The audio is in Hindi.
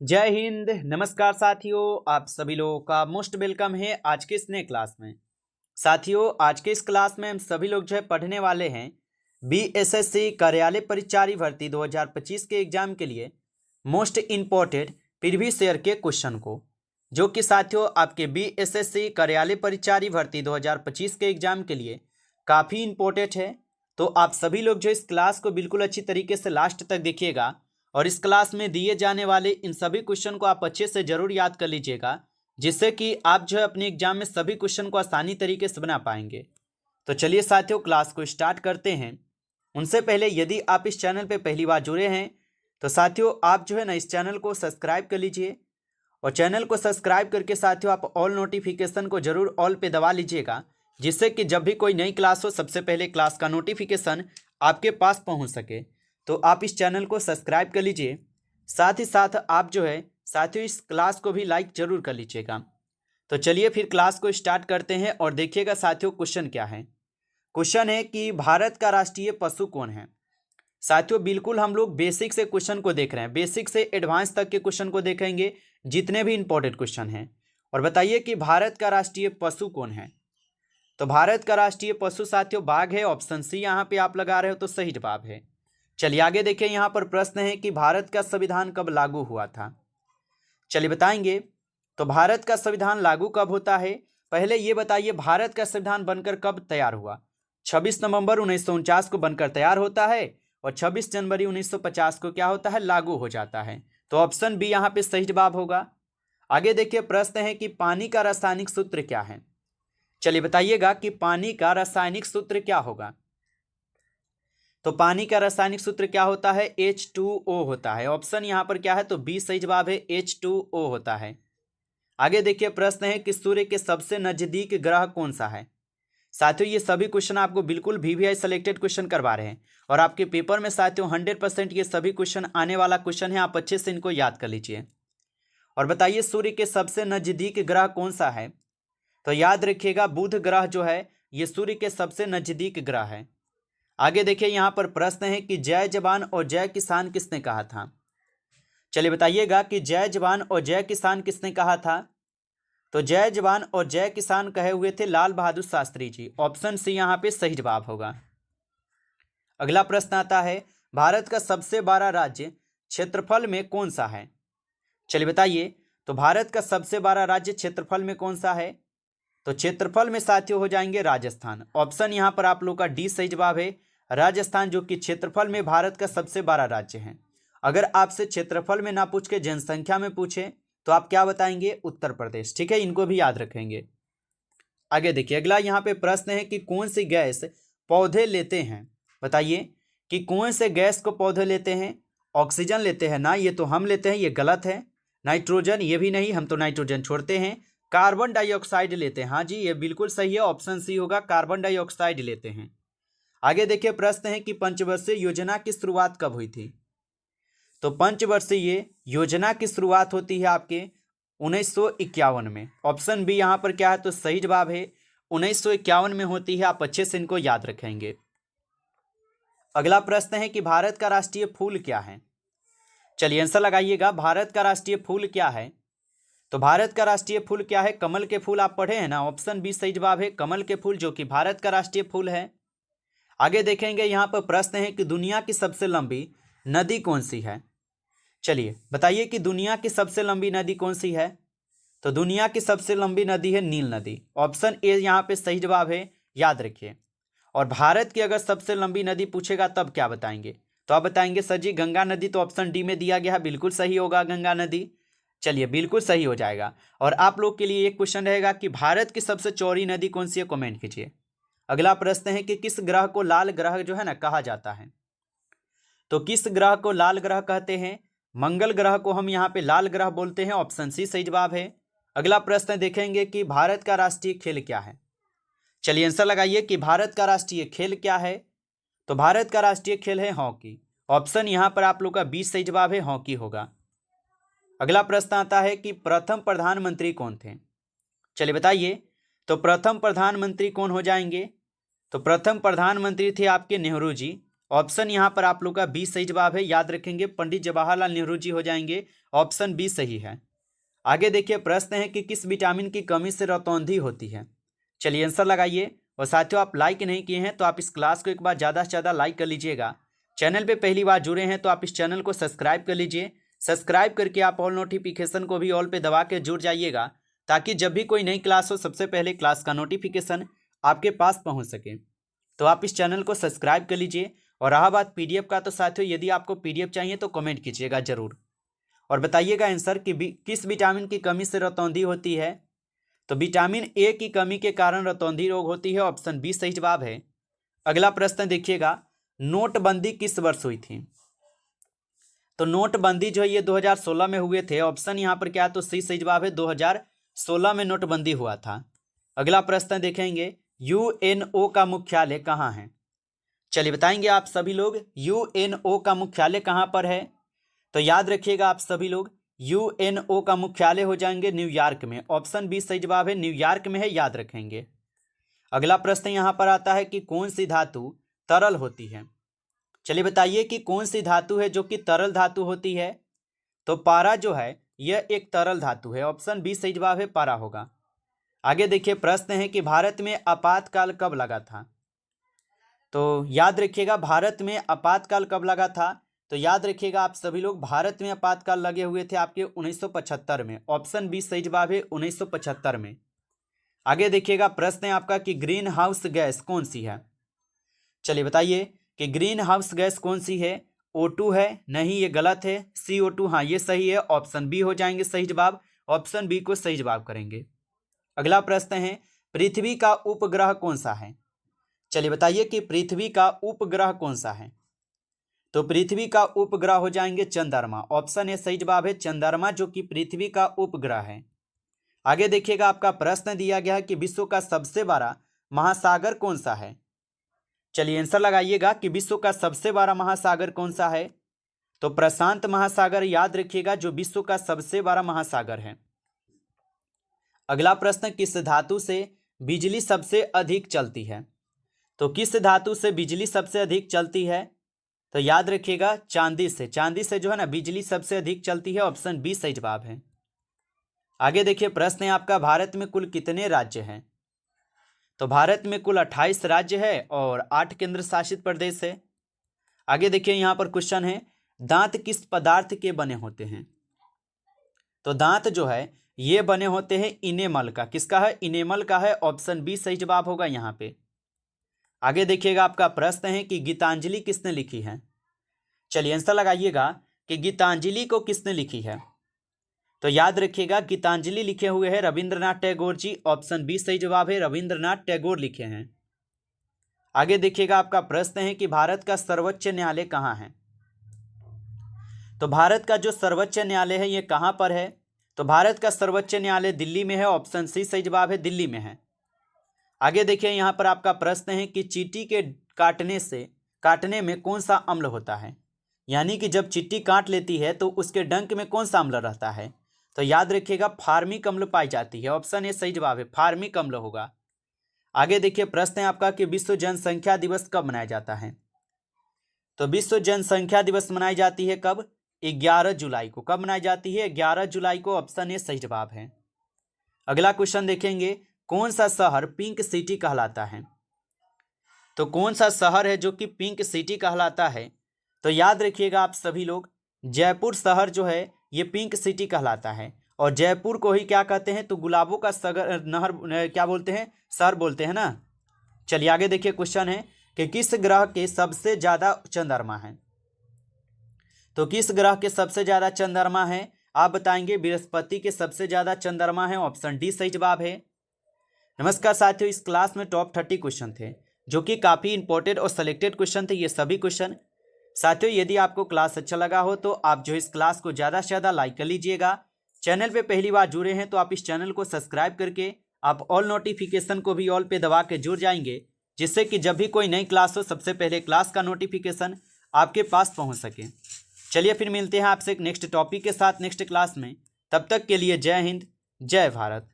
जय हिंद। नमस्कार साथियों, आप सभी लोगों का मोस्ट वेलकम है आज के इस नए क्लास में। साथियों, आज के इस क्लास में हम सभी लोग जो है पढ़ने वाले हैं बीएसएससी कार्यालय परिचारी भर्ती 2025 के एग्जाम के लिए मोस्ट इम्पोर्टेंट प्रीवियस ईयर के क्वेश्चन को, जो कि साथियों आपके बीएसएससी कार्यालय परिचारी भर्ती 2025 के एग्जाम के लिए काफ़ी इम्पोर्टेंट है। तो आप सभी लोग जो इस क्लास को बिल्कुल अच्छी तरीके से लास्ट तक देखिएगा और इस क्लास में दिए जाने वाले इन सभी क्वेश्चन को आप अच्छे से जरूर याद कर लीजिएगा, जिससे कि आप जो है अपने एग्जाम में सभी क्वेश्चन को आसानी तरीके से बना पाएंगे। तो चलिए साथियों, क्लास को स्टार्ट करते हैं। उनसे पहले यदि आप इस चैनल पर पहली बार जुड़े हैं तो साथियों आप जो है ना इस चैनल को सब्सक्राइब कर लीजिए और चैनल को सब्सक्राइब करके साथियों आप ऑल नोटिफिकेशन को जरूर ऑल पे दबा लीजिएगा, जिससे कि जब भी कोई नई क्लास हो सबसे पहले क्लास का नोटिफिकेशन आपके पास पहुंच सके। तो आप इस चैनल को सब्सक्राइब कर लीजिए, साथ ही साथ आप जो है साथियों इस क्लास को भी लाइक जरूर कर लीजिएगा। तो चलिए फिर क्लास को स्टार्ट करते हैं और देखिएगा साथियों क्वेश्चन क्या है। क्वेश्चन है कि भारत का राष्ट्रीय पशु कौन है। साथियों बिल्कुल हम लोग बेसिक से क्वेश्चन को देख रहे हैं, बेसिक से एडवांस तक के क्वेश्चन को देखेंगे, जितने भी इंपॉर्टेंट क्वेश्चन हैं। और बताइए कि भारत का राष्ट्रीय पशु कौन है। तो भारत का राष्ट्रीय पशु साथियों बाघ है। ऑप्शन सी यहाँ पे आप लगा रहे हो तो सही जवाब है। चलिए आगे देखिए, यहाँ पर प्रश्न है कि भारत का संविधान कब लागू हुआ था। चलिए बताएंगे। तो भारत का संविधान लागू कब होता है, पहले ये बताइए भारत का संविधान बनकर कब तैयार हुआ। 26 नवंबर 1949 को बनकर तैयार होता है और 26 जनवरी 1950 को क्या होता है, लागू हो जाता है। तो ऑप्शन बी यहाँ पे सही जवाब होगा। आगे देखिए, प्रश्न है कि पानी का रासायनिक सूत्र क्या है। चलिए बताइएगा कि पानी का रासायनिक सूत्र क्या होगा। तो पानी का रासायनिक सूत्र क्या होता है, H2O होता है। ऑप्शन यहाँ पर क्या है, तो बी सही जवाब है, H2O होता है। आगे देखिए, प्रश्न है कि सूर्य के सबसे नजदीक ग्रह कौन सा है। साथियों ये सभी क्वेश्चन आपको बिल्कुल वीवीआई सेलेक्टेड क्वेश्चन करवा रहे हैं और आपके पेपर में साथियों 100% ये सभी क्वेश्चन आने वाला क्वेश्चन है, आप अच्छे से इनको याद कर लीजिए। और बताइए सूर्य के सबसे नजदीक ग्रह कौन सा है। तो याद रखिएगा बुध ग्रह जो है ये सूर्य के सबसे नजदीक ग्रह है। आगे देखिए, यहाँ पर प्रश्न है कि जय जवान और जय किसान किसने कहा था। चलिए बताइएगा कि जय जवान और जय किसान किसने कहा था। तो जय जवान और जय किसान कहे हुए थे लाल बहादुर शास्त्री जी। ऑप्शन सी यहाँ पे सही जवाब होगा। अगला प्रश्न आता है, भारत का सबसे बड़ा राज्य क्षेत्रफल में कौन सा है। चलिए बताइए, तो भारत का सबसे बड़ा राज्य क्षेत्रफल में कौन सा है। तो क्षेत्रफल में साथियों हो जाएंगे राजस्थान। ऑप्शन यहाँ पर आप लोग का डी सही जवाब है, राजस्थान, जो कि क्षेत्रफल में भारत का सबसे बड़ा राज्य है। अगर आपसे क्षेत्रफल में ना पूछ के जनसंख्या में पूछे तो आप क्या बताएंगे, उत्तर प्रदेश। ठीक है, इनको भी याद रखेंगे। आगे देखिए, अगला यहाँ पे प्रश्न है कि कौन सी गैस पौधे लेते हैं। बताइए कि कौन से गैस को पौधे लेते हैं। ऑक्सीजन लेते हैं ना, ये तो हम लेते हैं, ये गलत है। नाइट्रोजन, ये भी नहीं, हम तो नाइट्रोजन छोड़ते हैं। कार्बन डाइऑक्साइड लेते हैं, हाँ जी ये बिल्कुल सही है, ऑप्शन सी होगा, कार्बन डाइऑक्साइड लेते हैं। आगे देखिए, प्रश्न है कि पंचवर्षीय योजना की शुरुआत कब हुई थी। तो पंचवर्षीय योजना की शुरुआत होती है आपके 1951 में। ऑप्शन बी यहाँ पर क्या है, तो सही जवाब है, 1951 में होती है। आप अच्छे से इनको याद रखेंगे। अगला प्रश्न है कि भारत का राष्ट्रीय फूल क्या है। चलिए आंसर लगाइएगा, भारत का राष्ट्रीय फूल क्या है। तो भारत का राष्ट्रीय फूल क्या है, कमल के फूल। आप पढ़े हैं ना, ऑप्शन बी सही जवाब है, कमल के फूल, जो कि भारत का राष्ट्रीय फूल है। आगे देखेंगे, यहाँ पर प्रश्न है कि दुनिया की सबसे लंबी नदी कौन सी है। चलिए बताइए कि दुनिया की सबसे लंबी नदी कौन सी है। तो दुनिया की सबसे लंबी नदी है नील नदी। ऑप्शन ए यहाँ पे सही जवाब है, याद रखिए। और भारत की अगर सबसे लंबी नदी पूछेगा तब क्या बताएंगे, तो आप बताएंगे सर जी गंगा नदी। तो ऑप्शन डी में दिया गया है, बिल्कुल सही होगा गंगा नदी। चलिए बिल्कुल सही हो जाएगा। और आप लोग के लिए एक क्वेश्चन रहेगा कि भारत की सबसे चौड़ी नदी कौन सी है, कमेंट कीजिए। अगला प्रश्न है कि किस ग्रह को लाल ग्रह जो है ना कहा जाता है। तो किस ग्रह को लाल ग्रह कहते हैं। मंगल ग्रह को हम यहाँ पे लाल ग्रह बोलते हैं। ऑप्शन सी सही जवाब है। अगला प्रश्न देखेंगे कि भारत का राष्ट्रीय खेल क्या है। चलिए आंसर लगाइए कि भारत का राष्ट्रीय खेल क्या है। तो भारत का राष्ट्रीय खेल है हॉकी। ऑप्शन यहाँ पर आप लोग का बी सही जवाब है, हॉकी होगा। अगला प्रश्न आता है कि प्रथम प्रधानमंत्री कौन थे। चलिए बताइए, तो प्रथम प्रधानमंत्री कौन हो जाएंगे। तो प्रथम प्रधानमंत्री थे आपके नेहरू जी। ऑप्शन यहाँ पर आप लोग का बी सही जवाब है, याद रखेंगे पंडित जवाहरलाल नेहरू जी हो जाएंगे, ऑप्शन बी सही है। आगे देखिए प्रश्न है कि किस विटामिन की कमी से रतौंधी होती है। चलिए आंसर लगाइए। और साथियों आप लाइक नहीं किए हैं तो आप इस क्लास को एक बार ज़्यादा से ज़्यादा लाइक कर लीजिएगा। चैनल पे पहली बार जुड़े हैं तो आप इस चैनल को सब्सक्राइब कर लीजिए। सब्सक्राइब करके आप ऑल नोटिफिकेशन को भी ऑल पे दबा के जुड़ जाइएगा, ताकि जब भी कोई नई क्लास हो सबसे पहले क्लास का नोटिफिकेशन आपके पास पहुँच सके। तो आप इस चैनल को सब्सक्राइब कर लीजिए। और रहा बात पीडीएफ का, तो साथियों यदि आपको पीडीएफ चाहिए तो कमेंट कीजिएगा जरूर और बताइएगा आंसर कि किस विटामिन की कमी से रतौंधी होती है। तो विटामिन ए की कमी के कारण रतौंधी रोग होती है, ऑप्शन बी सही जवाब है। अगला प्रश्न देखिएगा, नोटबंदी किस वर्ष हुई थी। तो नोटबंदी जो है ये 2016 में हुए थे, ऑप्शन यहाँ पर क्या है तो सी सही जवाब है, 2016 में नोटबंदी हुआ था। अगला प्रश्न देखेंगे, यूएनओ का मुख्यालय कहाँ है। चलिए बताएंगे आप सभी लोग, यूएनओ का मुख्यालय कहाँ पर है। तो याद रखिएगा आप सभी लोग, यूएनओ का मुख्यालय हो जाएंगे न्यूयॉर्क में, ऑप्शन बी सही जवाब है, न्यूयॉर्क में है, याद रखेंगे। अगला प्रश्न यहां पर आता है कि कौन सी धातु तरल होती है। चलिए बताइए कि कौन सी धातु है जो कि तरल धातु होती है। तो पारा जो है यह एक तरल धातु है, ऑप्शन बी सही जवाब है, पारा होगा। आगे देखिए प्रश्न है कि भारत में आपातकाल कब लगा था। तो याद रखिएगा भारत में आपातकाल कब लगा था। तो याद रखिएगा आप सभी लोग, भारत में आपातकाल लगे हुए थे आपके 1975 में, ऑप्शन बी सही जवाब है, 1975 में। आगे देखिएगा प्रश्न है आपका कि ग्रीन हाउस गैस कौन सी है। चलिए बताइए कि ग्रीन हाउस गैस कौन सी है। O2 है, नहीं ये गलत है। CO2 हाँ ये सही है, ऑप्शन बी हो जाएंगे सही जवाब, ऑप्शन बी को सही जवाब करेंगे। अगला प्रश्न है, पृथ्वी का उपग्रह कौन सा है। चलिए बताइए कि पृथ्वी का उपग्रह कौन सा है। तो पृथ्वी का उपग्रह हो जाएंगे चंद्रमा, ऑप्शन ए सही जवाब है, चंद्रमा जो कि पृथ्वी का उपग्रह है। आगे देखिएगा आपका प्रश्न दिया गया है कि विश्व का सबसे बड़ा महासागर कौन सा है। चलिए आंसर लगाइएगा कि विश्व का सबसे बड़ा महासागर कौन सा है। तो प्रशांत महासागर याद रखिएगा जो विश्व का सबसे बड़ा महासागर है। अगला प्रश्न, किस धातु से बिजली सबसे अधिक चलती है। तो किस धातु से बिजली सबसे अधिक चलती है। तो याद रखिएगा चांदी से, चांदी से जो है ना बिजली सबसे अधिक चलती है, ऑप्शन बी सही जवाब है। आगे देखिए प्रश्न है आपका, भारत में कुल कितने राज्य हैं। तो भारत में कुल 28 राज्य है और 8 केंद्र शासित प्रदेश है। आगे देखिए यहाँ पर क्वेश्चन है, दांत किस पदार्थ के बने होते हैं। तो दांत जो है ये बने होते हैं इनेमल का, किसका है, इनेमल का है, ऑप्शन बी सही जवाब होगा यहाँ पे। आगे देखिएगा आपका प्रश्न है कि गीतांजलि किसने लिखी है। चलिए आंसर लगाइएगा कि गीतांजलि को किसने लिखी है। तो याद रखिएगा गीतांजलि लिखे हुए हैं रविंद्रनाथ टैगोर जी, ऑप्शन बी सही जवाब है, रविंद्रनाथ टैगोर लिखे हैं। आगे देखिएगा आपका प्रश्न है कि भारत का सर्वोच्च न्यायालय कहाँ है। तो भारत का जो सर्वोच्च न्यायालय है ये कहाँ पर है। तो भारत का सर्वोच्च न्यायालय दिल्ली में है, ऑप्शन सी सही जवाब है, दिल्ली में है। आगे देखिए यहाँ पर आपका प्रश्न है कि चींटी के काटने में कौन सा अम्ल होता है। यानी कि जब चींटी काट लेती है तो उसके डंक में कौन सा अम्ल रहता है। तो याद रखिएगा फार्मिक अम्ल पाई जाती है, ऑप्शन ए सही जवाब है, फार्मिक अम्ल होगा। आगे देखिए प्रश्न है आपका कि विश्व जनसंख्या दिवस कब मनाया जाता है। तो विश्व जनसंख्या दिवस मनाई जाती है कब, 11 जुलाई को। कब मनाई जाती है, 11 जुलाई को, ऑप्शन ए सही जवाब है। अगला क्वेश्चन देखेंगे, कौन सा शहर पिंक सिटी कहलाता है। तो कौन सा शहर है जो कि पिंक सिटी कहलाता है। तो याद रखिएगा आप सभी लोग, जयपुर शहर जो है ये पिंक सिटी कहलाता है। और जयपुर को ही क्या कहते हैं, तो गुलाबों का नहर क्या बोलते हैं, शहर बोलते हैं ना। चलिए आगे देखिए क्वेश्चन है कि किस ग्रह के सबसे ज्यादा चंद्रमा है। तो किस ग्रह के सबसे ज्यादा चंद्रमा है, आप बताएंगे बृहस्पति के सबसे ज्यादा चंद्रमा है, ऑप्शन डी सही जवाब है। नमस्कार साथियों, इस क्लास में टॉप 30 क्वेश्चन थे जो कि काफ़ी इंपॉर्टेंट और सिलेक्टेड क्वेश्चन थे ये सभी क्वेश्चन। साथियों यदि आपको क्लास अच्छा लगा हो तो आप जो इस क्लास को ज़्यादा से ज़्यादा लाइक कर लीजिएगा। चैनल पे पहली बार जुड़े हैं तो आप इस चैनल को सब्सक्राइब करके आप ऑल नोटिफिकेशन को भी ऑल पे दबा के जुड़ जाएंगे, जिससे कि जब भी कोई नई क्लास हो सबसे पहले क्लास का नोटिफिकेशन आपके पास पहुँच सके। चलिए फिर मिलते हैं आपसे एक नेक्स्ट टॉपिक के साथ नेक्स्ट क्लास में। तब तक के लिए जय हिंद, जय भारत।